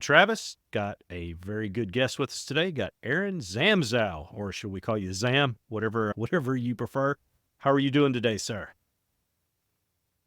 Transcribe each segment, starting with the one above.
Travis. Got a very good guest with us today. Got Aaron Zamzow, or should we call you Zam? Whatever you prefer. How are you doing today, sir?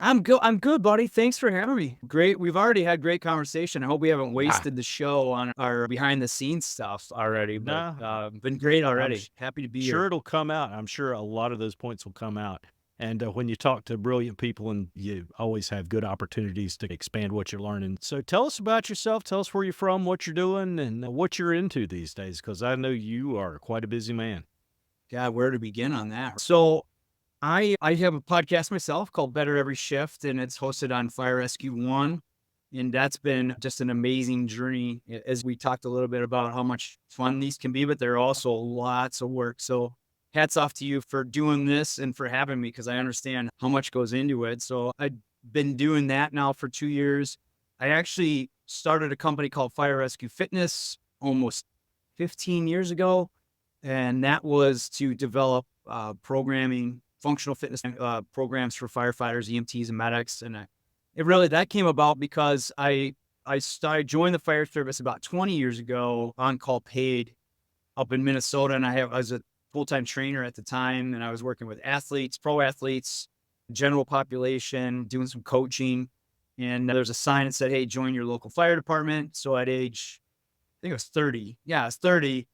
I'm good. I'm good, buddy. Thanks for having me. Great. We've already had great conversation. I hope we haven't Ah, wasted the show on our behind the scenes stuff already, but nah, been great I'm already. Happy to be sure here. it'll come out. I'm sure a lot of those points will come out. And when you talk to brilliant people, and you always have good opportunities to expand what you're learning. So tell us about yourself. Tell us where you're from, what you're doing, and what you're into these days, because I know you are quite a busy man. God, where to begin on that? So I have a podcast myself called Better Every Shift, and it's hosted on Fire Rescue One. And that's been just an amazing journey as we talked a little bit about how much fun these can be, but they're also lots of work. So hats off to you for doing this and for having me because I understand how much goes into it. So I've been doing that now for 2 years. I actually started a company called Fire Rescue Fitness almost 15 years ago. And that was to develop programming, functional fitness programs for firefighters, EMTs, and medics. And that came about because I joined the fire service about 20 years ago, on call paid up in Minnesota, and I was a full time trainer at the time, and I was working with athletes, pro athletes, general population, doing some coaching. And there's a sign that said, "Hey, join your local fire department." So at age, I think it was 30. Yeah, I was 30.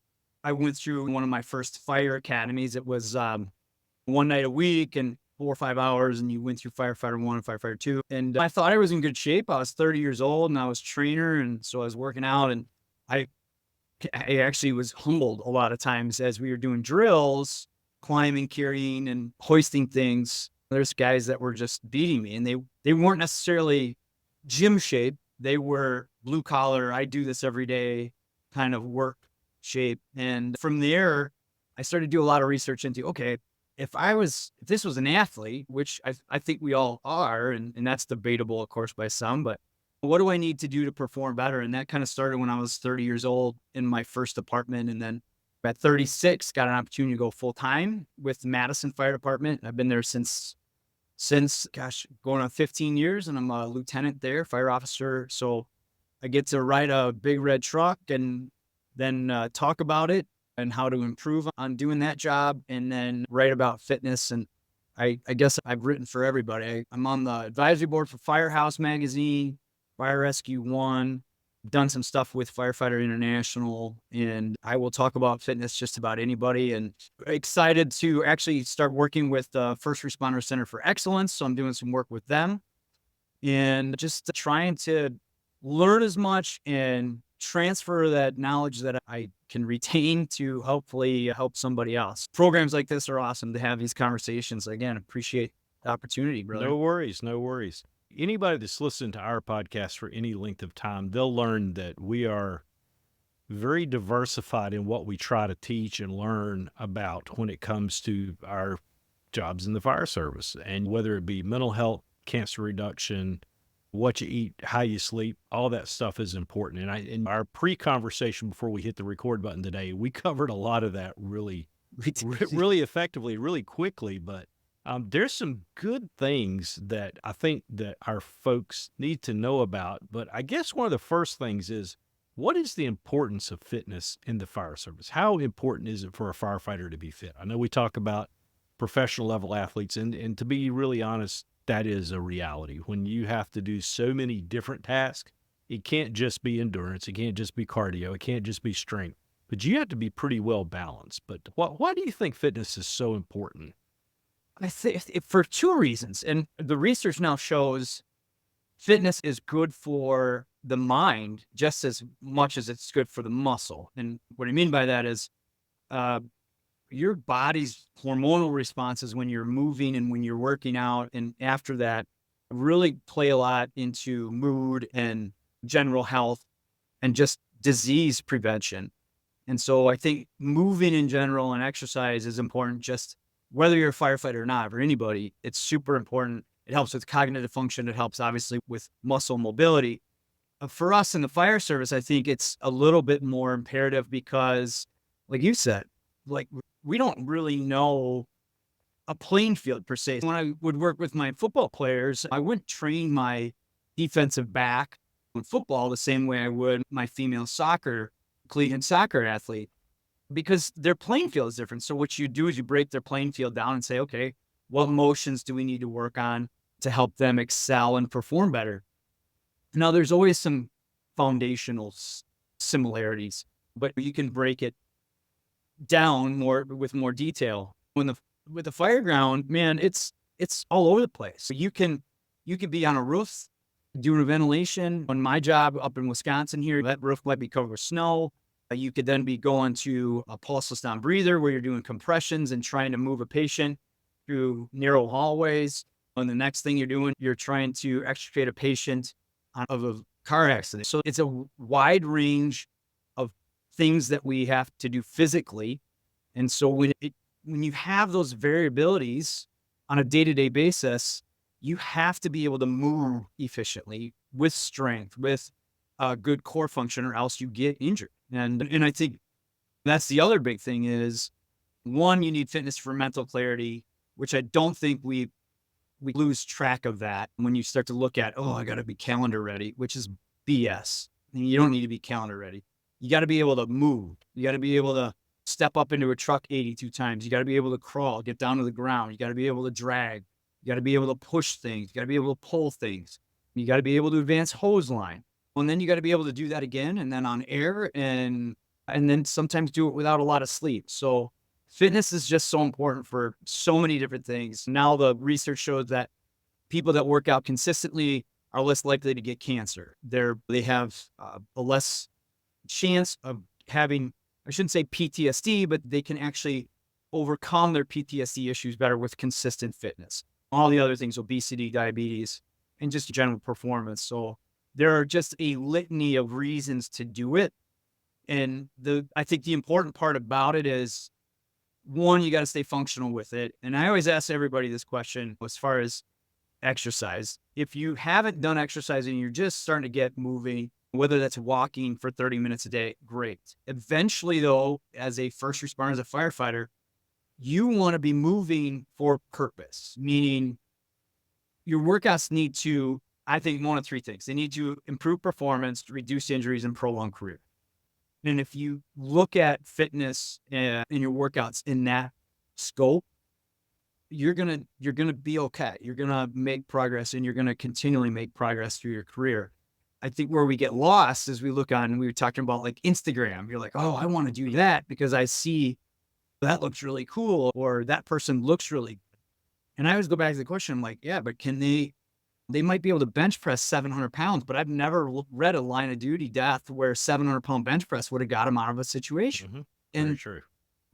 I went through one of my first fire academies. It was one night a week and 4 or 5 hours, and you went through firefighter 1 and firefighter 2. And I thought I was in good shape. I was 30 years old and I was trainer. And so I was working out, and I, I actually was humbled a lot of times as we were doing drills, climbing, carrying, and hoisting things. There's guys that were just beating me, and they weren't necessarily gym shape. They were blue collar. I do this every day kind of work shape. And from there, I started to do a lot of research into, okay, if this was an athlete, which I think we all are, and that's debatable, of course, by some, but what do I need to do to perform better? And that kind of started when I was 30 years old in my first apartment. And then at 36, got an opportunity to go full time with the Madison Fire Department. I've been there since gosh, going on 15 years, and I'm a lieutenant there, fire officer. So I get to ride a big red truck and then talk about it and how to improve on doing that job, and then write about fitness. And I guess I've written for everybody. I'm on the advisory board for Firehouse Magazine, Fire Rescue One, done some stuff with Firefighter International, and I will talk about fitness just about anybody. And excited to actually start working with the First Responder Center for Excellence. So I'm doing some work with them and just trying to learn as much and transfer that knowledge that I can retain to hopefully help somebody else. Programs like this are awesome to have these conversations. Again, appreciate the opportunity, brother. No worries, no worries. Anybody that's listened to our podcast for any length of time, they'll learn that we are very diversified in what we try to teach and learn about when it comes to our jobs in the fire service. And whether it be mental health, cancer reduction, what you eat, how you sleep, all that stuff is important. And in our pre-conversation before we hit the record button today, we covered a lot of that really really effectively, really quickly. But there's some good things that I think that our folks need to know about. But I guess one of the first things is, what is the importance of fitness in the fire service? How important is it for a firefighter to be fit? I know we talk about professional level athletes, and to be really honest, that is a reality. When you have to do so many different tasks, it can't just be endurance, it can't just be cardio, it can't just be strength, but you have to be pretty well balanced. But why do you think fitness is so important? I think for two reasons. And the research now shows fitness is good for the mind just as much as it's good for the muscle. And what I mean by that is uh, your body's hormonal responses when you're moving and when you're working out and after that really play a lot into mood and general health and just disease prevention. And so I think moving in general and exercise is important, just whether you're a firefighter or not, for anybody, it's super important. It helps with cognitive function. It helps obviously with muscle mobility. For us in the fire service, I think it's a little bit more imperative because, like you said, like we don't really know a playing field per se. When I would work with my football players, I wouldn't train my defensive back in football the same way I would my female collegiate soccer athlete, because their playing field is different. So what you do is you break their playing field down and say, okay, what motions do we need to work on to help them excel and perform better? Now, there's always some foundational similarities, but you can break it down more with more detail. With the fire ground, man, it's all over the place. So you can be on a roof doing a ventilation. On my job up in Wisconsin here, that roof might be covered with snow. You could then be going to a pulseless non-breather where you're doing compressions and trying to move a patient through narrow hallways. And the next thing you're doing, you're trying to extricate a patient out of a car accident. So it's a wide range of things that we have to do physically. And so when you have those variabilities on a day-to-day basis, you have to be able to move efficiently with strength, with good core function, or else you get injured. And I think that's the other big thing is, one, you need fitness for mental clarity, which I don't think we lose track of that when you start to look at, oh, I got to be calendar ready, which is BS. You don't need to be calendar ready. You got to be able to move. You got to be able to step up into a truck 82 times. You got to be able to crawl, get down to the ground. You got to be able to drag. You got to be able to push things. You got to be able to pull things. You got to be able to advance hose line. And then you got to be able to do that again, and then on air, and then sometimes do it without a lot of sleep. So fitness is just so important for so many different things. Now the research shows that people that work out consistently are less likely to get cancer. They have a less chance of having, I shouldn't say PTSD, but they can actually overcome their PTSD issues better with consistent fitness. All the other things, obesity, diabetes, and just general performance. So there are just a litany of reasons to do it. And I think the important part about it is, one, you got to stay functional with it. And I always ask everybody this question as far as exercise. If you haven't done exercise and you're just starting to get moving, whether that's walking for 30 minutes a day, great. Eventually, though, as a first responder, as a firefighter, you want to be moving for purpose, meaning your workouts need to, I think, one of three things. They need to improve performance, reduce injuries, and prolong career. And if you look at fitness in your workouts in that scope, you're gonna be okay. You're gonna make progress, and you're gonna continually make progress through your career. I think where we get lost is we were talking about like Instagram. You're like, oh, I want to do that because I see that looks really cool, or that person looks really good. And I always go back to the question. I'm like, yeah, but can they might be able to bench press 700 pounds, but I've never read a line of duty death where 700-pound bench press would have got him out of a situation. Mm-hmm. Very And true.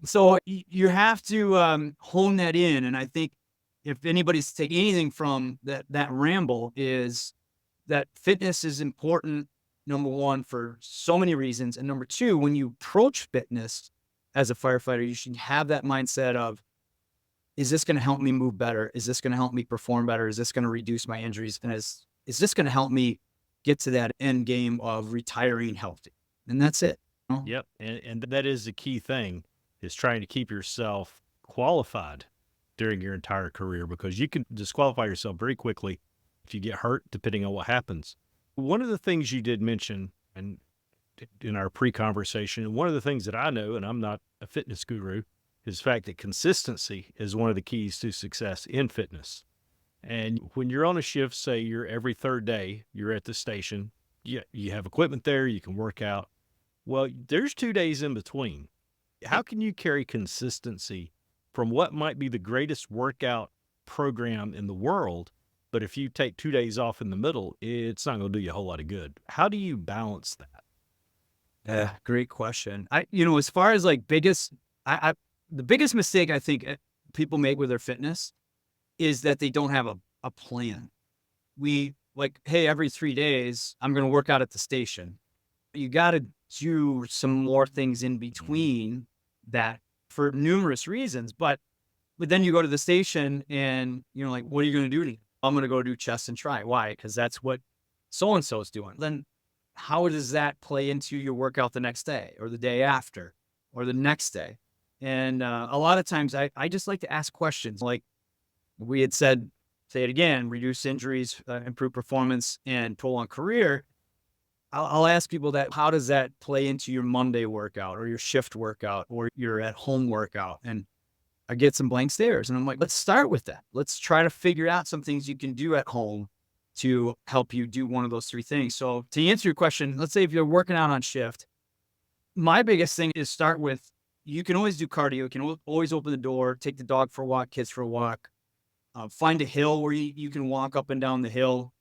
so you have to hone that in. And I think if anybody's to take anything from that ramble, is that fitness is important, number one, for so many reasons. And number two, when you approach fitness as a firefighter, you should have that mindset of, is this going to help me move better? Is this going to help me perform better? Is this going to reduce my injuries? And is this going to help me get to that end game of retiring healthy? And that's it. Yep. And that is the key thing, is trying to keep yourself qualified during your entire career, because you can disqualify yourself very quickly if you get hurt, depending on what happens. One of the things you did mention, and in our pre-conversation, and one of the things that I know, and I'm not a fitness guru, is the fact that consistency is one of the keys to success in fitness. And when you're on a shift, say you're every third day, you're at the station, you have equipment there, you can work out. Well, there's 2 days in between. How can you carry consistency from what might be the greatest workout program in the world, but if you take 2 days off in the middle, it's not going to do you a whole lot of good? How do you balance that? Yeah, great question. As far as like the biggest mistake I think people make with their fitness is that they don't have a plan. We like, hey, every 3 days, I'm going to work out at the station. You got to do some more things in between that for numerous reasons. But then you go to the station and you're like, what are you going to do today? I'm going to go do chest and try. Why? Because that's what so-and-so is doing. Then how does that play into your workout the next day or the day after or the next day? And a lot of times I just like to ask questions like we had said, say it again, reduce injuries, improve performance, and prolong career. I'll ask people that, how does that play into your Monday workout or your shift workout or your at home workout? And I get some blank stares and I'm like, let's start with that. Let's try to figure out some things you can do at home to help you do one of those three things. So to answer your question, let's say if you're working out on shift, my biggest thing is start with, you can always do cardio. You can always open the door, take the dog for a walk, kids for a walk, find a hill where you can walk up and down the hill.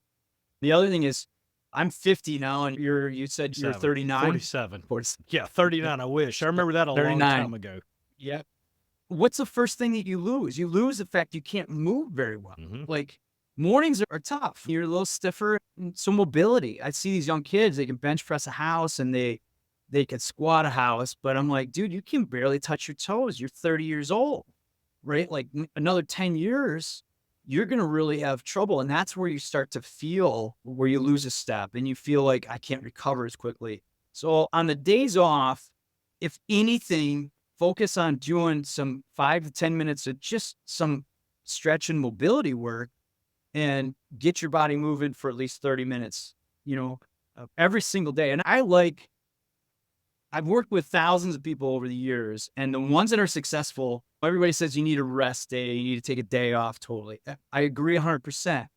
The other thing is, I'm 50 now, and you said you're 39? 47. 40, Yeah, 39. I wish. I remember that a long 39. time ago. Yeah. What's the first thing that you lose? You lose the fact you can't move very well. Mhm. Like, mornings are tough. You're a little stiffer. So mobility. I see these young kids, they can bench press a house and they can squat a house, but I'm like, dude, you can barely touch your toes. You're 30 years old, right? Like another 10 years, you're going to really have trouble. And that's where you start to feel where you lose a step and you feel like I can't recover as quickly. So on the days off, if anything, focus on doing some 5 to 10 minutes of just some stretch and mobility work and get your body moving for at least 30 minutes, every single day. And I've worked with thousands of people over the years, and the ones that are successful, everybody says you need a rest day, you need to take a day off. Totally. I agree 100%.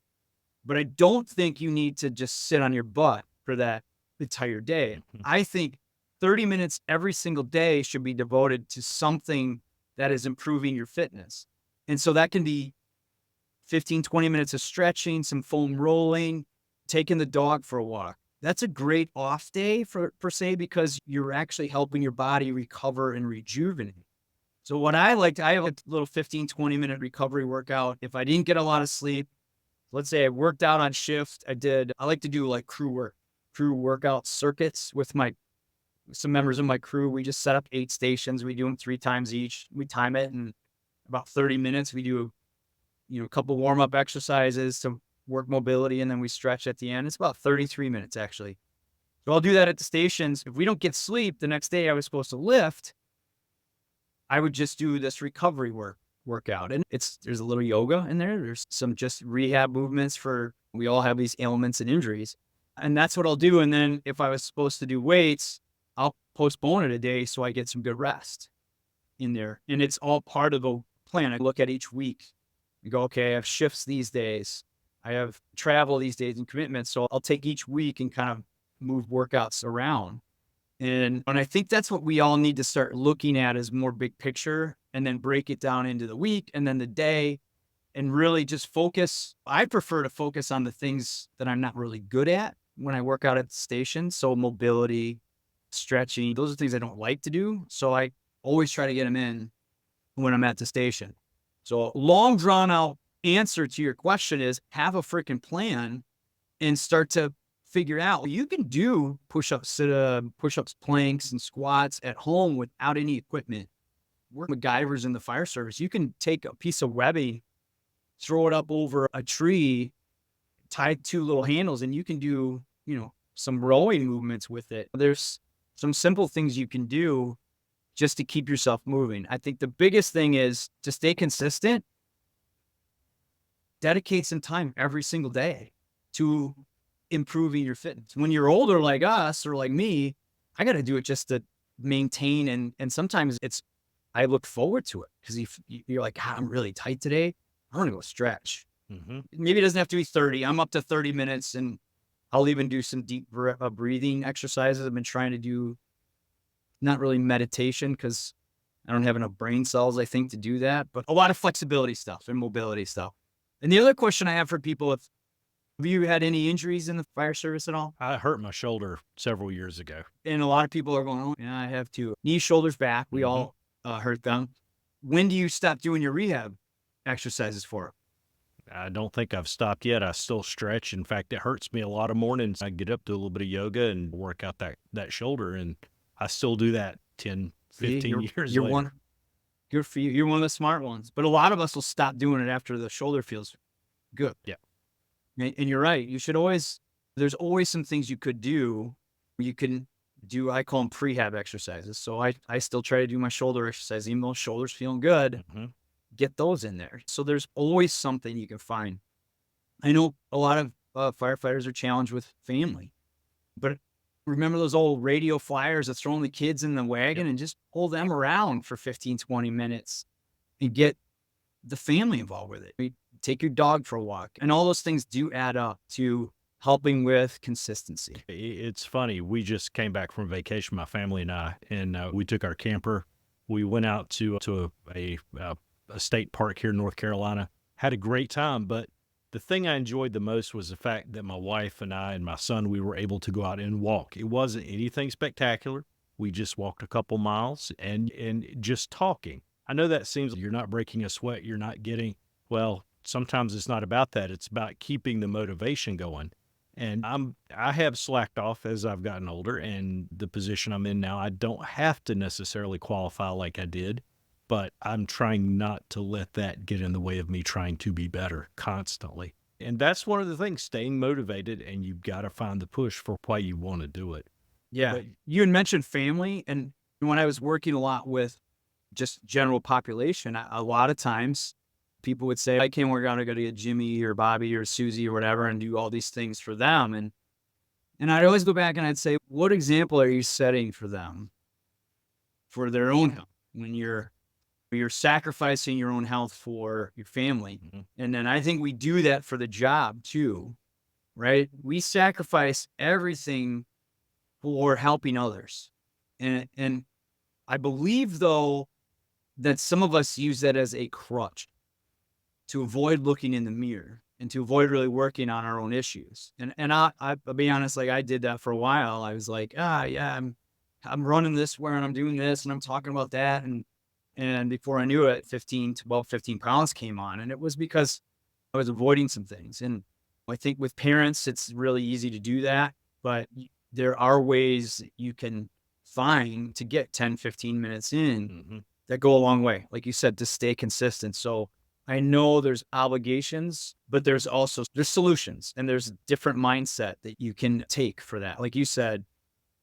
But I don't think you need to just sit on your butt for that entire day. Mhm. I think 30 minutes every single day should be devoted to something that is improving your fitness. And so that can be 15, 20 minutes of stretching, some foam rolling, taking the dog for a walk. That's a great off day per se, because you're actually helping your body recover and rejuvenate. So what I have a little 15, 20-minute recovery workout. If I didn't get a lot of sleep, let's say I worked out on shift, I like to do like crew workout circuits with some members of my crew. We just set up 8 stations. We do them 3 times each. We time it in about 30 minutes. We do, a couple warm-up exercises to work mobility, and then we stretch at the end. It's about 33 minutes actually. So I'll do that at the stations. If we don't get sleep, the next day I was supposed to lift, I would just do this recovery workout. And there's a little yoga in there. There's some just rehab movements we all have these ailments and injuries. And that's what I'll do. And then if I was supposed to do weights, I'll postpone it a day so I get some good rest in there. And it's all part of the plan. I look at each week. You go, okay, I have shifts these days. I have travel these days and commitments. So I'll take each week and kind of move workouts around. And I think that's what we all need to start looking at, as more big picture, and then break it down into the week and then the day, and really just focus. I prefer to focus on the things that I'm not really good at when I work out at the station. So mobility, stretching, those are things I don't like to do. So I always try to get them in when I'm at the station. So long drawn out answer to your question is, have a freaking plan and start to figure out, you can do push-ups, push-ups, planks, and squats at home without any equipment. We're MacGyvers in the fire service. You can take a piece of webbing, throw it up over a tree, tie 2 little handles, and you can do, some rowing movements with it. There's some simple things you can do just to keep yourself moving. I think the biggest thing is to stay consistent, dedicate some time every single day to improving your fitness. When you're older like us or like me, I got to do it just to maintain. And sometimes I look forward to it, because you're like, I'm really tight today. I want to go stretch. Mhm. Maybe it doesn't have to be 30. I'm up to 30 minutes, and I'll even do some deep breathing exercises. I've been trying to do, not really meditation, because I don't have enough brain cells, I think, to do that, but a lot of flexibility stuff and mobility stuff. And the other question I have for people, have you had any injuries in the fire service at all? I hurt my shoulder several years ago. And a lot of people are going, oh, yeah, I have too. Knees, shoulders, back. We Mhm. all hurt them. When do you stop doing your rehab exercises for? I don't think I've stopped yet. I still stretch. In fact, it hurts me a lot of mornings. I get up, do a little bit of yoga and work out that shoulder, and I still do that 10, See, 15 years you're later. one. Good for you. You're one of the smart ones. But a lot of us will stop doing it after the shoulder feels good. Yeah. And you're right. There's always some things you could do. You can do, I call them prehab exercises. So I still try to do my shoulder exercise, even though shoulders feeling good, Mhm. get those in there. So there's always something you can find. I know a lot of firefighters are challenged with family, but Remember those old radio flyers of throwing the kids in the Yep. wagon and just pull them around for 15, 20 minutes and get the family involved with it. Take your dog for a walk. And all those things do add up to helping with consistency. It's funny. We just came back from vacation, my family and I, and we took our camper. We went out to a state park here in North Carolina. Had a great time, but the thing I enjoyed the most was the fact that my wife and I and my son, we were able to go out and walk. It wasn't anything spectacular. We just walked a couple miles and just talking. I know that seems you're not breaking a sweat, you're not getting, well, sometimes it's not about that. It's about keeping the motivation going. And I have slacked off as I've gotten older, and the position I'm in now, I don't have to necessarily qualify like I did, but I'm trying not to let that get in the way of me trying to be better constantly. And that's one of the things, staying motivated, and you've got to find the push for why you want to do it. Yeah. But You had mentioned family. And when I was working a lot with just general population, a lot of times people would say, I can't work out. I got to get Jimmy or Bobby or Susie or whatever and do all these things for them. And I'd always go back and I'd say, what example are you setting for them for their own health when you're sacrificing your own health for your family? mhm, And then I think we do that for the job too, right? We sacrifice everything for helping others. And I believe though that some of us use that as a crutch to avoid looking in the mirror and to avoid really working on our own issues. And I'll be honest, like I did that for a while. I was like, yeah, I'm running this where and I'm doing this and I'm talking about that. And before I knew it, 15 pounds came on. And it was because I was avoiding some things. And I think with parents, it's really easy to do that, but there are ways that you can find to get 10, 15 minutes in mhm. that go a long way. Like you said, to stay consistent. So I know there's obligations, but there's solutions and there's a different mindset that you can take for that. Like you said,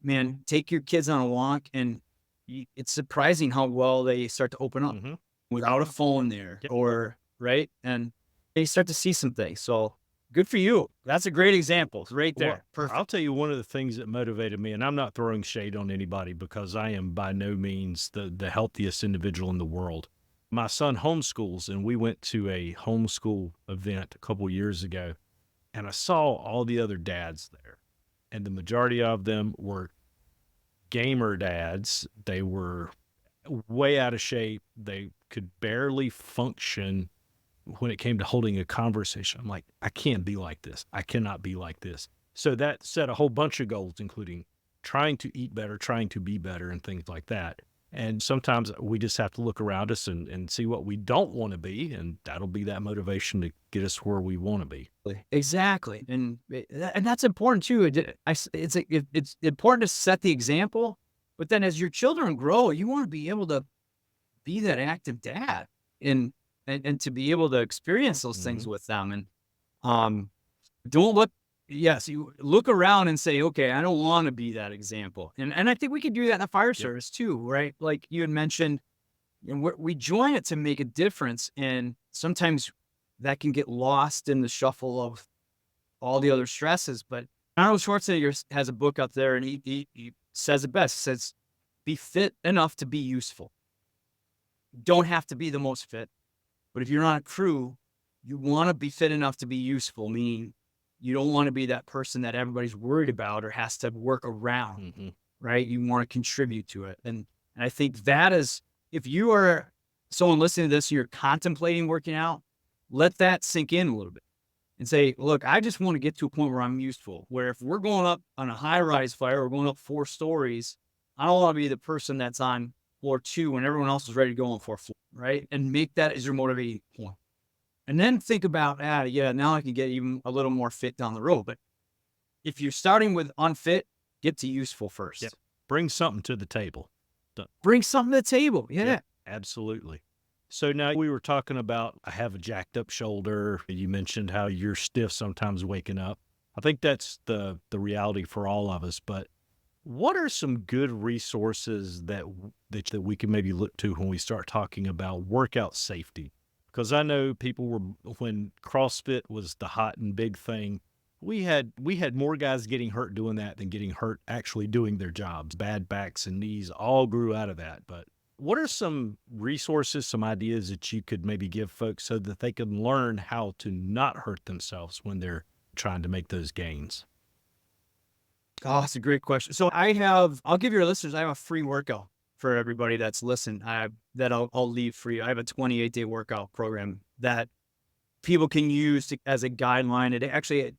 man, take your kids on a walk and it's surprising how well they start to open up Mhm. without a phone there Yep. or right. And they start to see some things. So good for you. That's a great example right Well, there. I'll Perfect. tell you one of the things that motivated me, and I'm not throwing shade on anybody because I am by no means the healthiest individual in the world. My son homeschools, and we went to a homeschool event a couple years ago, and I saw all the other dads there, and the majority of them were gamer dads. They were way out of shape. They could barely function when it came to holding a conversation. I'm like, I can't be like this. I cannot be like this. So that set a whole bunch of goals, including trying to eat better, trying to be better, and things like that. And sometimes we just have to look around us and see what we don't want to be. And that'll be that motivation to get us where we want to be. Exactly. And that's important too. It's important to set the example, but then as your children grow, you want to be able to be that active dad and and to be able to experience those things Hmm. with them. And um don't look yes, you look around and say, okay, I don't want to be that example. And I think we could do that in the fire Yep. service too, right? Like you had mentioned, and we join it to make a difference. And sometimes that can get lost in the shuffle of all the other stresses. But Arnold Schwarzenegger has a book out there and he says it best. He says, be fit enough to be useful. Don't have to be the most fit. But if you're on a crew, you want to be fit enough to be useful, meaning you don't want to be that person that everybody's worried about or has to work around, Hmm. right? You want to contribute to it. And I think that is, if you are someone listening to this, you're contemplating working out, let that sink in a little bit and say, look, I just want to get to a point where I'm useful, where if we're going up on a high rise fire, we're going up 4 stories, I don't want to be the person that's on floor 2 when everyone else is ready to go on floor 4, right? And make that as your motivating point. And then think about, yeah, now I can get even a little more fit down the road. But if you're starting with unfit, get to useful Yep. first. Bring something to the table. Bring something to the table. Yep, Yeah. absolutely. So now we were talking about I have a jacked up shoulder. You mentioned how you're stiff sometimes waking up. I think that's the reality for all of us. But what are some good resources that we can maybe look to when we start talking about workout safety? Because I know people were when CrossFit was the hot and big thing. we had more guys getting hurt doing that than getting hurt actually doing their jobs. Bad backs and knees all grew out of that. But what are some resources, some ideas that you could maybe give folks so that they can learn how to not hurt themselves when they're trying to make those gains? Oh, that's a great question. So I'll give your listeners, I have a free workout for everybody that's listening. I'll leave free. I have a 28-day workout program that people can use as a guideline.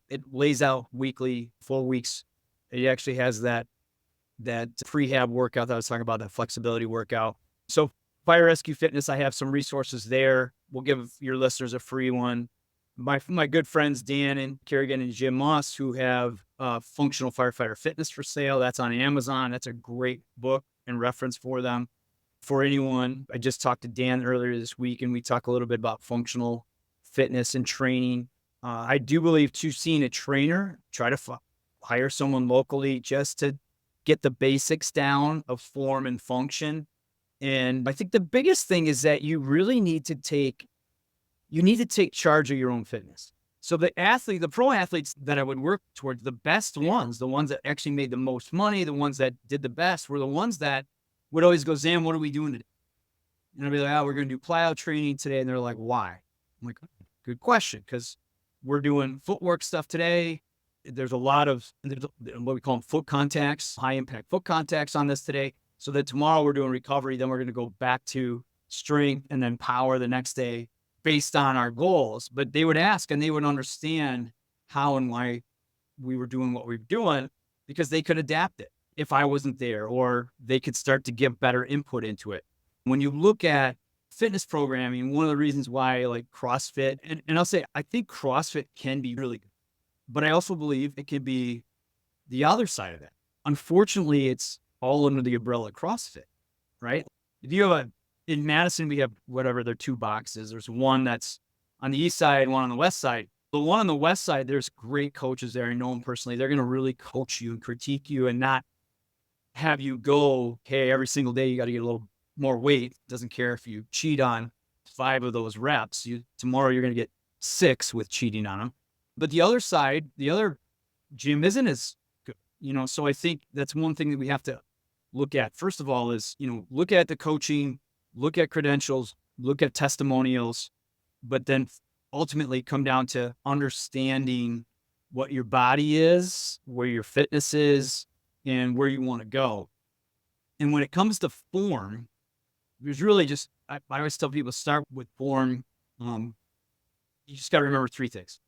It lays out weekly, 4 weeks. It actually has that prehab workout that I was talking about, that flexibility workout. So Fire Rescue Fitness, I have some resources there. We'll give your listeners a free one. My good friends Dan and Kerrigan and Jim Moss, who have Functional Firefighter Fitness for sale. That's on Amazon. That's a great book and reference for them. For anyone, I just talked to Dan earlier this week, and we talk a little bit about functional fitness and training. I do believe too, seeing a trainer, try to hire someone locally just to get the basics down of form and function. And I think the biggest thing is that you really need to take charge of your own fitness. So the pro athletes that I would work towards, the best ones, the ones that actually made the most money, the ones that did the best, were the ones that would always go, Zam, what are we doing today? And I'd be like, oh, we're going to do plyo training today. And they're like, why? I'm like, good question. Because we're doing footwork stuff today. There's what we call them foot contacts, high impact foot contacts on this today. So that tomorrow we're doing recovery. Then we're going to go back to strength and then power the next day based on our goals. But they would ask and they would understand how and why we were doing what we were doing, because they could adapt it if I wasn't there, or they could start to give better input into it. When you look at fitness programming, one of the reasons why I like CrossFit, and I'll say, I think CrossFit can be really good, but I also believe it can be the other side of that. Unfortunately, it's all under the umbrella of CrossFit, right? If you have in Madison, we have whatever, they're 2 boxes. There's one that's on the east side, one on the west side. The one on the west side, there's great coaches there. I know them personally. They're going to really coach you and critique you and not have you go, hey, every single day you got to get a little more weight. Doesn't care if you cheat on 5 of those reps. Tomorrow you're going to get 6 with cheating on them. But the other side, the other gym isn't as good, so I think that's one thing that we have to look at. First of all is, look at the coaching, look at credentials, look at testimonials, but then ultimately come down to understanding what your body is, where your fitness is, and where you want to go. And when it comes to form, there's really just, I always tell people, start with form. You just got to remember 3 things.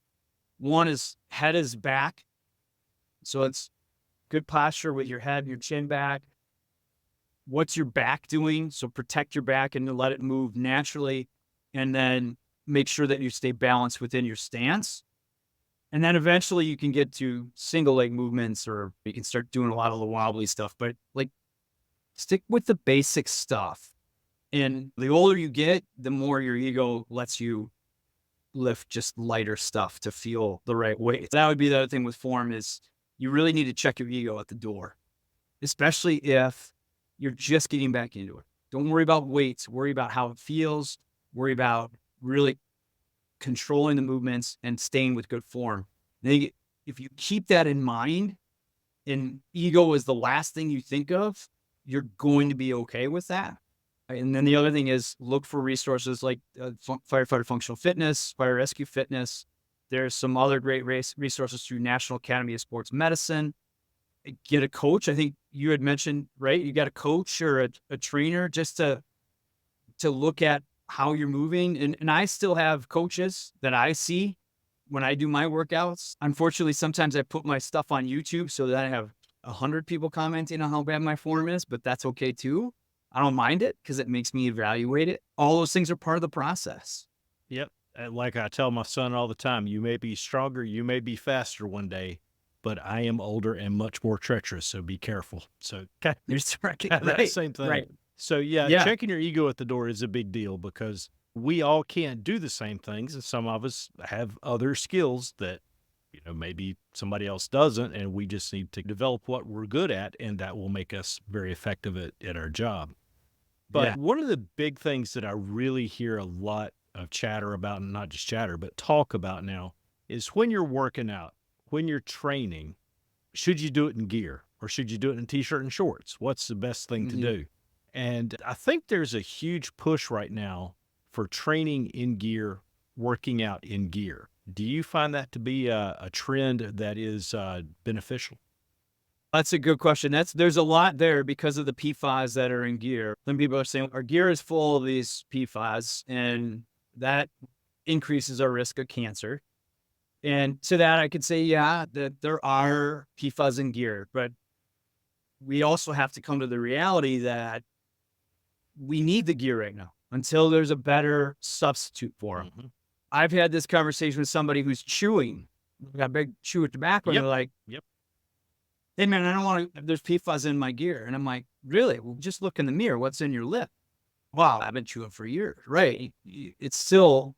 One is head is back. So it's good posture with your head, your chin back. What's your back doing? So protect your back and let it move naturally. And then make sure that you stay balanced within your stance. And then eventually you can get to single leg movements, or you can start doing a lot of the wobbly stuff, but like stick with the basic stuff. And the older you get, the more your ego lets you lift just lighter stuff to feel the right weight. That would be the other thing with form, is you really need to check your ego at the door, especially if you're just getting back into it. Don't worry about weights, worry about how it feels, worry about really controlling the movements and staying with good form. If you keep that in mind and ego is the last thing you think of, you're going to be okay with that. And then the other thing is look for resources like Firefighter Functional Fitness, Fire Rescue Fitness. There's some other great resources through National Academy of Sports Medicine. Get a coach. I think you had mentioned, right? You got a coach or a trainer just to look at how you're moving. And I still have coaches that I see when I do my workouts. Unfortunately, sometimes I put my stuff on YouTube so that I have 100 people commenting on how bad my form is, but that's okay too. I don't mind it because it makes me evaluate it. All those things are part of the process. Yep. Like I tell my son all the time, you may be stronger, you may be faster one day, but I am older and much more treacherous, so be careful. So There's that same thing. Right. So yeah, checking your ego at the door is a big deal, because we all can't do the same things, and some of us have other skills that maybe somebody else doesn't, and we just need to develop what we're good at, and that will make us very effective at our job. But one of the big things that I really hear a lot of chatter about, and not just chatter, but talk about now, is when you're working out, when you're training, should you do it in gear or should you do it in t-shirt and shorts? What's the best thing to do? And I think there's a huge push right now for training in gear, working out in gear. Do you find that to be a trend that is beneficial? That's a good question. There's a lot there because of the PFAS that are in gear. Some people are saying our gear is full of these PFAS, and that increases our risk of cancer. And to that, I could say, yeah, that there are PFAS in gear, but we also have to come to the reality that we need the gear right now until there's a better substitute for them. Mm-hmm. I've had this conversation with somebody who's chewing, got a big chew of tobacco, and Yep. they're like, Yep. hey man, I don't want to, there's PFAS in my gear. And I'm like, really? Well, just look in the mirror. What's in your lip? Wow, I've been chewing for years. Right. It's a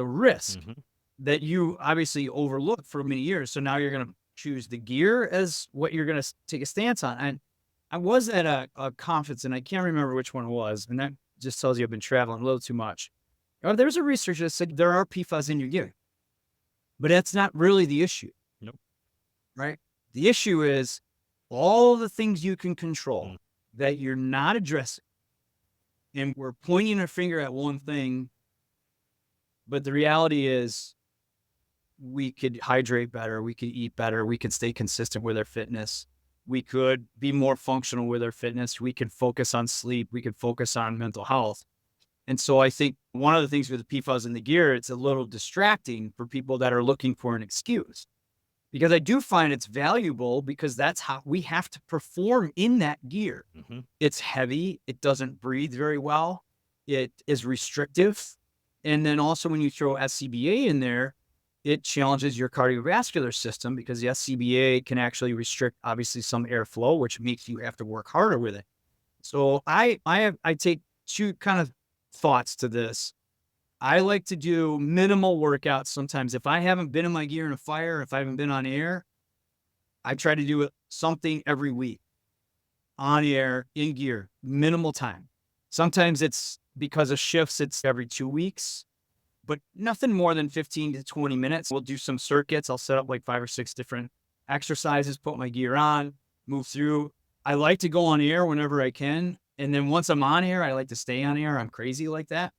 risk Mm-hmm. that you obviously overlooked for many years. So now you're going to choose the gear as what you're going to take a stance on. And I was at a conference and I can't remember which one it was. And that just tells you I've been traveling a little too much. There's a research that said there are PFAS in your gear, but that's not really the issue. Nope. Right. The issue is all the things you can control Mm. that you're not addressing. And we're pointing our finger at one thing, but the reality is we could hydrate better, we could eat better, we could stay consistent with our fitness, we could be more functional with our fitness, we could focus on sleep, we could focus on mental health. And so I think one of the things with the PFAS in the gear, it's a little distracting for people that are looking for an excuse. Because I do find it's valuable because that's how we have to perform in that gear. Mm-hmm. It's heavy. It doesn't breathe very well. It is restrictive. And then also when you throw SCBA in there, it challenges your cardiovascular system because the SCBA can actually restrict obviously some airflow, which makes you have to work harder with it. So I take two kind of thoughts to this. I like to do minimal workouts sometimes. If I haven't been in my gear in a fire, if I haven't been on air, I try to do something every week on air, in gear, minimal time. Sometimes it's because of shifts, it's every 2 weeks, but nothing more than 15 to 20 minutes. We'll do some circuits. I'll set up like 5 or 6 different exercises, put my gear on, move through. I like to go on air whenever I can. And then once I'm on air, I like to stay on air. I'm crazy like that.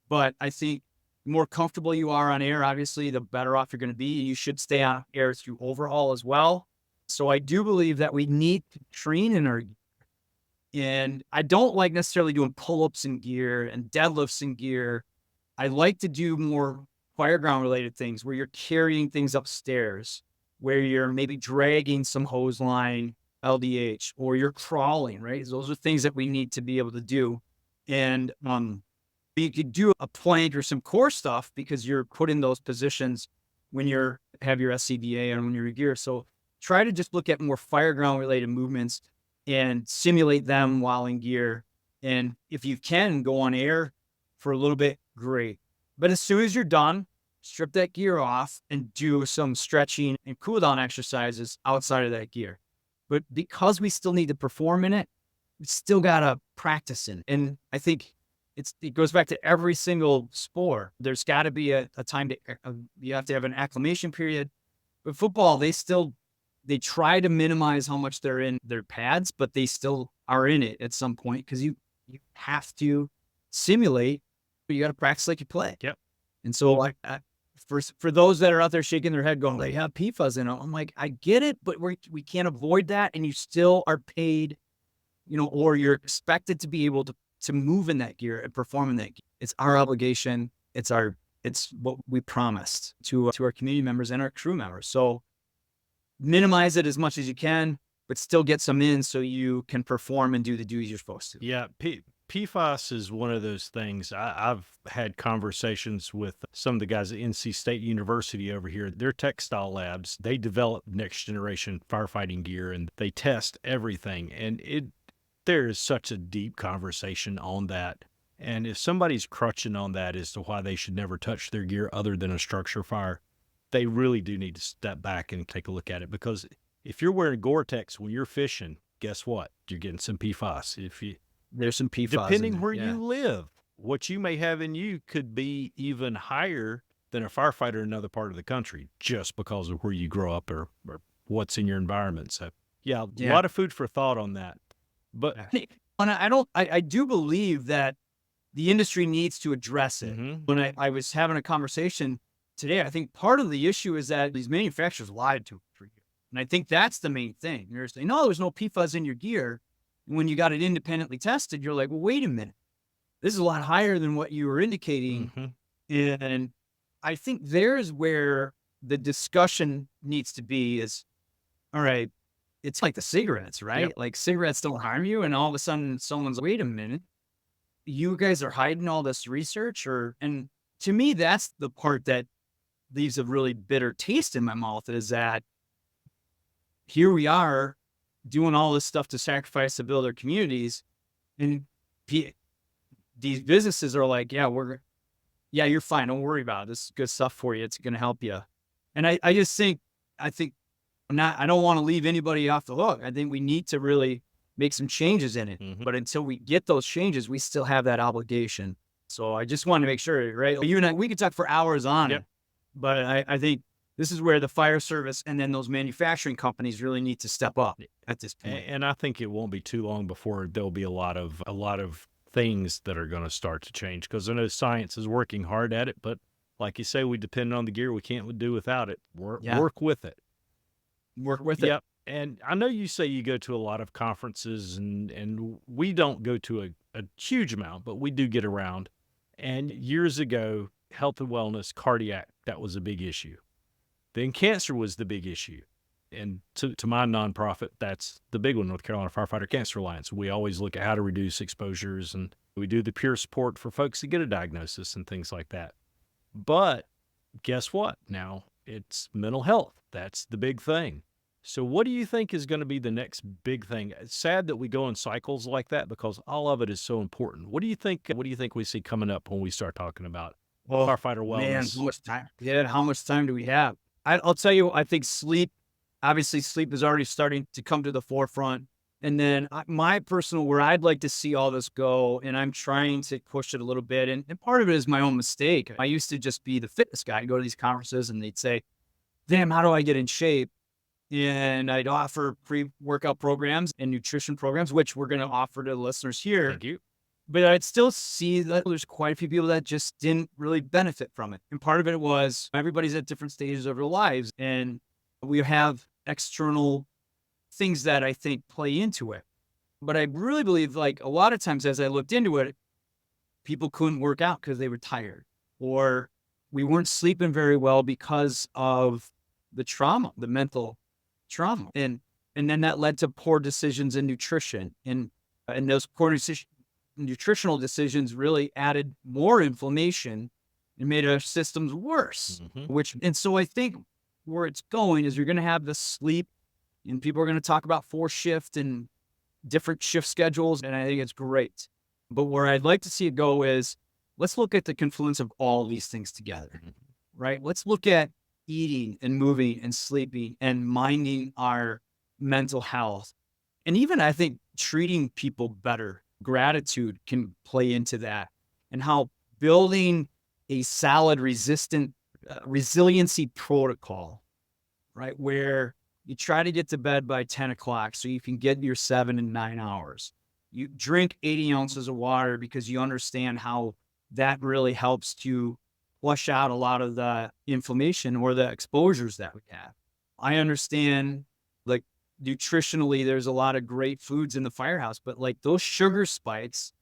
But I think the more comfortable you are on air, obviously, the better off you're going to be. And you should stay on air through overhaul as well. So I do believe that we need to train in our gear. And I don't like necessarily doing pull-ups in gear and deadlifts in gear. I like to do more fireground related things where you're carrying things upstairs, where you're maybe dragging some hose line LDH or you're crawling, right? Those are things that we need to be able to do. And you could do a plank or some core stuff because you're put in those positions when you're have your SCBA and when you're in gear. So try to just look at more fireground related movements and simulate them while in gear. And if you can go on air for a little bit, great. But as soon as you're done, strip that gear off and do some stretching and cool down exercises outside of that gear. But because we still need to perform in it, we still got to practice in it. And I think it goes back to every single sport. There's got to be a time to, you have to have an acclimation period. But football, they try to minimize how much they're in their pads, but they still are in it at some point because you have to simulate, but you got to practice like you play. Yep. And so for those that are out there shaking their head going, they have PFAS in them. I'm like, I get it, but we can't avoid that. And you still are paid, or you're expected to be able to move in that gear and perform in that gear. It's our obligation. It's what we promised to our community members and our crew members. So minimize it as much as you can, but still get some in so you can perform and do the duties you're supposed to. Yeah. PFAS is one of those things. I've had conversations with some of the guys at NC State University over here. Their textile labs, they develop next generation firefighting gear and they test everything. And there is such a deep conversation on that. And if somebody's crutching on that as to why they should never touch their gear other than a structure fire, they really do need to step back and take a look at it. Because if you're wearing Gore-Tex when you're fishing, guess what? You're getting some PFAS. There's some PFAS depending where you live, what you may have in you could be even higher than a firefighter in another part of the country just because of where you grow up or what's in your environment. So, yeah, a Yeah. lot of food for thought on that. But, And I do believe that the industry needs to address it. mhm, When I was having a conversation today, I think part of the issue is that these manufacturers lied to us for years. And I think that's the main thing. They're saying, no, there's no PFAS in your gear. And when you got it independently tested, you're like, well, wait a minute. This is a lot higher than what you were indicating. mhm, And I think there's where the discussion needs to be is, all right, it's like the cigarettes, yep. right? Like cigarettes don't harm you. And all of a sudden someone's, wait a minute, you guys are hiding all this research and to me, that's the part that leaves a really bitter taste in my mouth is that here we are doing all this stuff to sacrifice to build our communities. And pe- these businesses are like, yeah, you're fine. Don't worry about it. This is good stuff for you. It's going to help you. And I just think, I don't want to leave anybody off the hook. I think we need to really make some changes in it. Mhm. But until we get those changes, we still have that obligation. So I just want to make sure, right? You and I, we could talk for hours on Yep. it, but I think this is where the fire service and then those manufacturing companies really need to step up at this point. And I think it won't be too long before there'll be a lot of things that are going to start to change because I know science is working hard at it. But like you say, we depend on the gear. We can't do without it. Yeah. Work with it. Work with it. Yep. And I know you say you go to a lot of conferences, and we don't go to a huge amount, but we do get around. And years ago, health and wellness, cardiac, that was a big issue. Then cancer was the big issue. And to my nonprofit, that's the big one, North Carolina Firefighter Cancer Alliance. We always look at how to reduce exposures, and we do the peer support for folks to get a diagnosis and things like that. But guess what? Now it's mental health. That's the big thing. So what do you think is going to be the next big thing? It's sad that we go in cycles like that because all of it is so important. What do you think we see coming up when we start talking about firefighter Man, wellness? how much time? Yeah, how much time do we have? I'll tell you, I think sleep, obviously sleep is already starting to come to the forefront. And then my personal, where I'd like to see all this go, and I'm trying to push it a little bit. And part of it is my own mistake. I used to just be the fitness guy. I'd go to these conferences and they'd say, damn, how do I get in shape? And I'd offer pre-workout programs and nutrition programs, which we're going to offer to the listeners here. Thank you. But I'd still see that there's quite a few people that just didn't really benefit from it. And part of it was everybody's at different stages of their lives. And we have external things that I think play into it. But I really believe like a lot of times as I looked into it, people couldn't work out because they were tired or we weren't sleeping very well because of the trauma, the mental trauma. And then that led to poor decisions in nutrition. And those poor nutritional decisions really added more inflammation and made our systems worse. Mhm. And so I think where it's going is you're going to have the sleep and people are going to talk about 4-shift and different shift schedules. And I think it's great. But where I'd like to see it go is let's look at the confluence of all these things together, right? Let's look at eating and moving and sleeping and minding our mental health. And even I think treating people better, gratitude can play into that and how building a solid resiliency protocol, right? Where you try to get to bed by 10 o'clock so you can get your 7 and 9 hours. You drink 80 ounces of water because you understand how that really helps to flush out a lot of the inflammation or the exposures that we have. I understand like nutritionally, there's a lot of great foods in the firehouse, but like those sugar spikes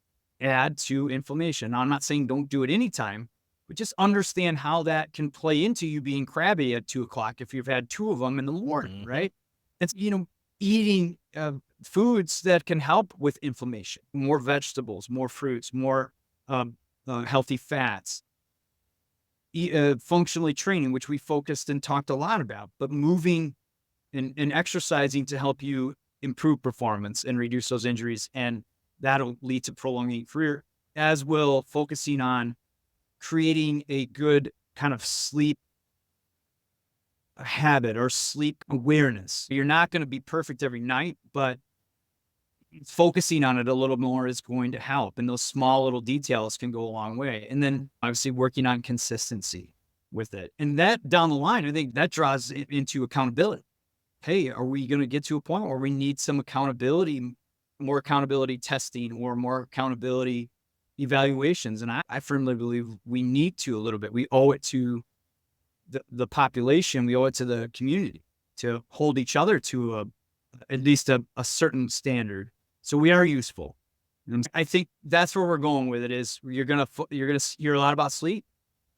add to inflammation. Now, I'm not saying don't do it anytime, but just understand how that can play into you being crabby at 2 o'clock if you've had 2 of them in the morning, right? It's, eating foods that can help with inflammation, more vegetables, more fruits, more healthy fats, functionally training, which we focused and talked a lot about, but moving and exercising to help you improve performance and reduce those injuries. And that'll lead to prolonging career, as will focusing on creating a good kind of sleep habit or sleep awareness. You're not going to be perfect every night, but focusing on it a little more is going to help. And those small little details can go a long way. And then obviously working on consistency, with it. And that down the line, I think that draws it into accountability. Hey, are we going to get to a point where we need some accountability, more accountability testing or more accountability evaluations? And I firmly believe we need to a little bit. We owe it to the population. We owe it to the community to hold each other to at least a certain standard. So we are useful. And I think that's where we're going with it is you're going to hear a lot about sleep.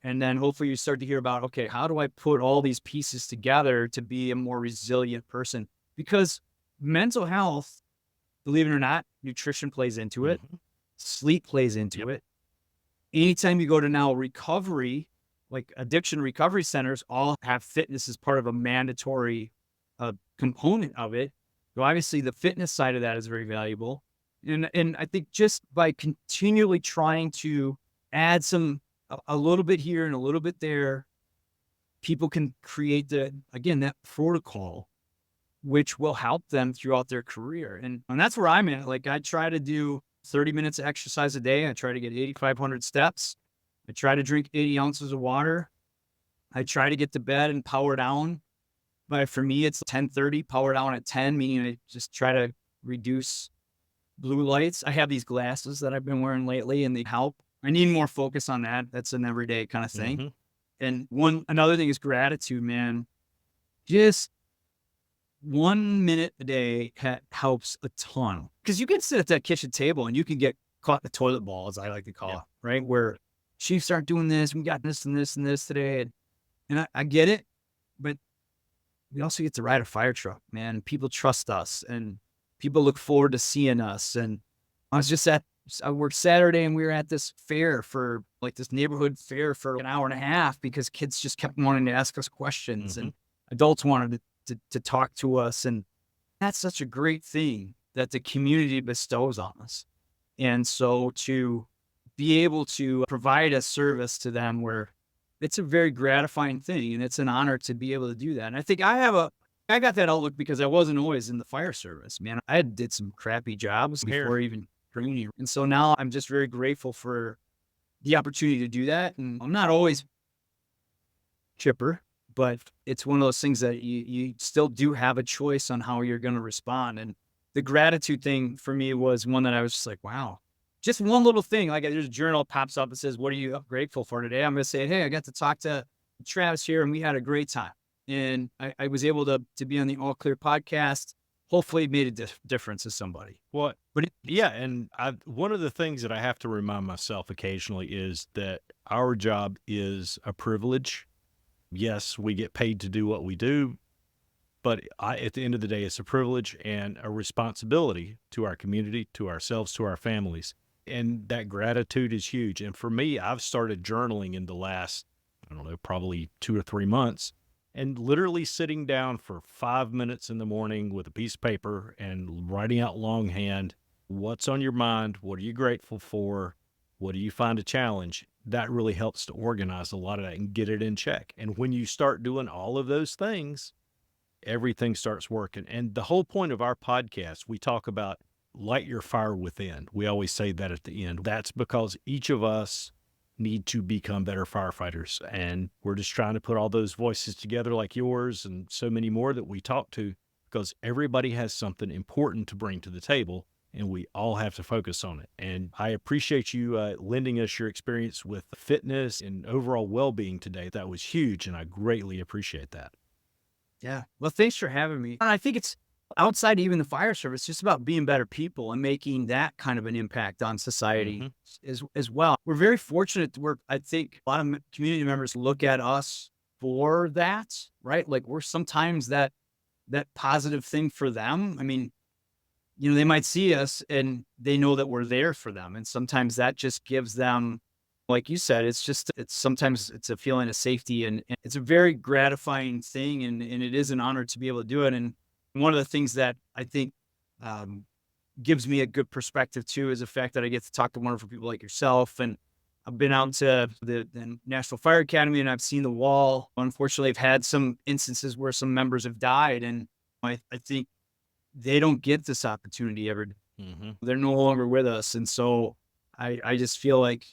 And then hopefully you start to hear about, okay, how do I put all these pieces together to be a more resilient person? Because mental health, believe it or not, nutrition plays into it. Sleep plays into it. Anytime you go to now recovery, like addiction recovery centers, all have fitness as part of a mandatory component of it. So obviously the fitness side of that is very valuable. And I think just by continually trying to add a little bit here and a little bit there, people can create that protocol, which will help them throughout their career. And that's where I'm at. Like I try to do 30 minutes of exercise a day. I try to get 8,500 steps. I try to drink 80 ounces of water. I try to get to bed and power down. But for me, it's 10:30, power down at 10, meaning I just try to reduce blue lights. I have these glasses that I've been wearing lately and they help. I need more focus on that. That's an everyday kind of thing. And another thing is gratitude, man. Just 1 minute a day helps a ton. Because you can sit at that kitchen table and you can get caught in the toilet bowl, as I like to call it, right? Where chiefs aren't doing this. We got this and this and this today. And I get it, but we also get to ride a fire truck, man. People trust us and people look forward to seeing us. And I worked Saturday and we were at this fair for like this neighborhood fair for an hour and a half because kids just kept wanting to ask us questions and adults wanted to talk to us. And that's such a great thing that the community bestows on us. And so to be able to provide a service to them where it's a very gratifying thing and it's an honor to be able to do that. And I think I got that outlook because I wasn't always in the fire service, man. I did some crappy jobs before even training. And so now I'm just very grateful for the opportunity to do that. And I'm not always chipper, but it's one of those things that you still do have a choice on how you're going to respond. And the gratitude thing for me was one that I was just like, wow, just one little thing. Like there's a journal pops up that says, what are you grateful for today? I'm going to say, hey, I got to talk to Travis here and we had a great time. And I was able to be on the All Clear podcast. Hopefully it made a difference to somebody. Well, and one of the things that I have to remind myself occasionally is that our job is a privilege. Yes, we get paid to do what we do, but at the end of the day, it's a privilege and a responsibility to our community, to ourselves, to our families. And that gratitude is huge. And for me, I've started journaling in the last, I don't know, probably 2 or 3 months. And literally sitting down for 5 minutes in the morning with a piece of paper and writing out longhand, what's on your mind? What are you grateful for? What do you find a challenge? That really helps to organize a lot of that and get it in check. And when you start doing all of those things, everything starts working. And the whole point of our podcast, we talk about light your fire within. We always say that at the end. That's because each of us need to become better firefighters. And we're just trying to put all those voices together like yours and so many more that we talk to, because everybody has something important to bring to the table and we all have to focus on it. And I appreciate you lending us your experience with fitness and overall well-being today. That was huge. And I greatly appreciate that. Yeah. Well, thanks for having me. And I think it's outside even the fire service, just about being better people and making that kind of an impact on society as well. We're very fortunate to I think a lot of community members look at us for that, right? Like we're sometimes that positive thing for them. I mean, they might see us and they know that we're there for them. And sometimes that just gives them, like you said, sometimes it's a feeling of safety and it's a very gratifying thing. And it is an honor to be able to do it. And one of the things that I think gives me a good perspective too is the fact that I get to talk to wonderful people like yourself. And I've been out to the National Fire Academy and I've seen the wall. Unfortunately, I've had some instances where some members have died. And I think they don't get this opportunity ever. They're no longer with us. And so I just feel like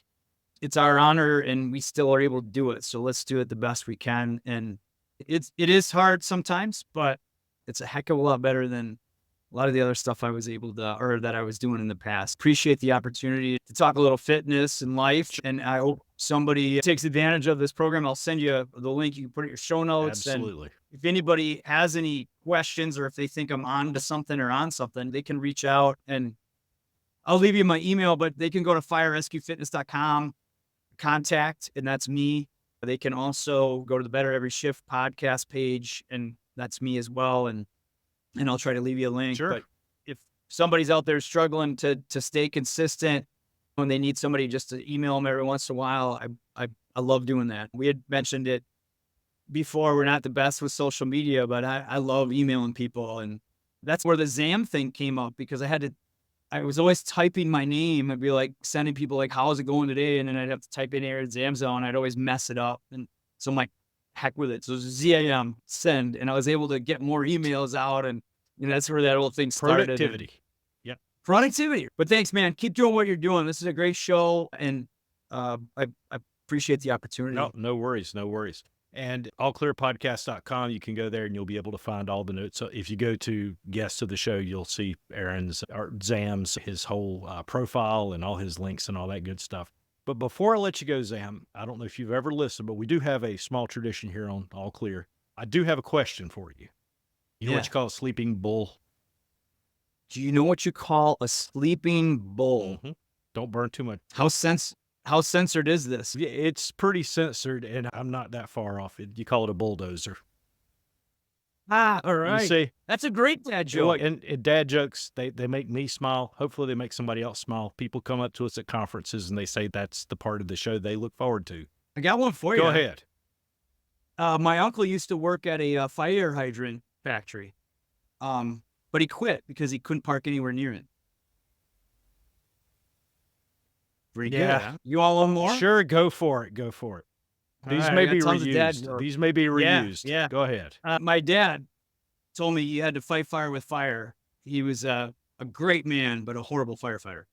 it's our honor, and we still are able to do it. So let's do it the best we can. And it is hard sometimes, but it's a heck of a lot better than a lot of the other stuff I was able to, or that I was doing in the past. Appreciate the opportunity to talk a little fitness and life. And I hope somebody takes advantage of this program. I'll send you the link. You can put it in your show notes. And Absolutely. if anybody has any questions, or if they think I'm on to something or on something, they can reach out, and I'll leave you my email, but they can go to firerescuefitness.com, contact, and that's me. They can also go to the Better Every Shift podcast page, and that's me as well. And I'll try to leave you a link. Sure. But if somebody's out there struggling to stay consistent, when they need somebody just to email them every once in a while, I love doing that. We had mentioned it before. We're not the best with social media, but I love emailing people. And that's where the Zam thing came up, because I was always typing my name. I'd be like sending people like, how's it going today? And then I'd have to type in Aaron Zamzow, and I'd always mess it up. And so I'm like, heck with it. So ZAM, send. And I was able to get more emails out. And that's where that whole thing started. Productivity. Yep. Productivity. But thanks, man. Keep doing what you're doing. This is a great show. And I appreciate the opportunity. No worries. No worries. And allclearpodcast.com, you can go there and you'll be able to find all the notes. So if you go to guests of the show, you'll see Aaron's or Zam's, his whole profile and all his links and all that good stuff. But before I let you go, Zam, I don't know if you've ever listened, but we do have a small tradition here on All Clear. I do have a question for you. You know what you call a sleeping bull? Do you know what you call a sleeping bull? Mm-hmm. Don't burn too much. How censored is this? Yeah, it's pretty censored, and I'm not that far off. You call it a bulldozer. Ah, all right. You see, that's a great dad joke. And dad jokes, they make me smile. Hopefully they make somebody else smile. People come up to us at conferences and they say that's the part of the show they look forward to. I got one for you. Go ahead. My uncle used to work at a fire hydrant factory, but he quit because he couldn't park anywhere near it. Pretty good. Huh? You all want more? Sure, go for it. Go for it. These may be reused. These may be reused. Yeah. Go ahead. My dad told me you had to fight fire with fire. He was a great man, but a horrible firefighter.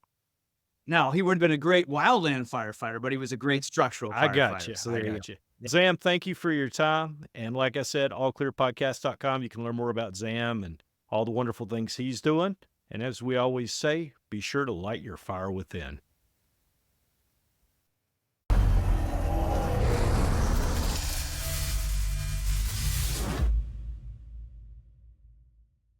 Now, he would have been a great wildland firefighter, but he was a great structural firefighter. I got you. So I got you. Zam, thank you for your time. And like I said, allclearpodcast.com, you can learn more about Zam and all the wonderful things he's doing. And as we always say, be sure to light your fire within.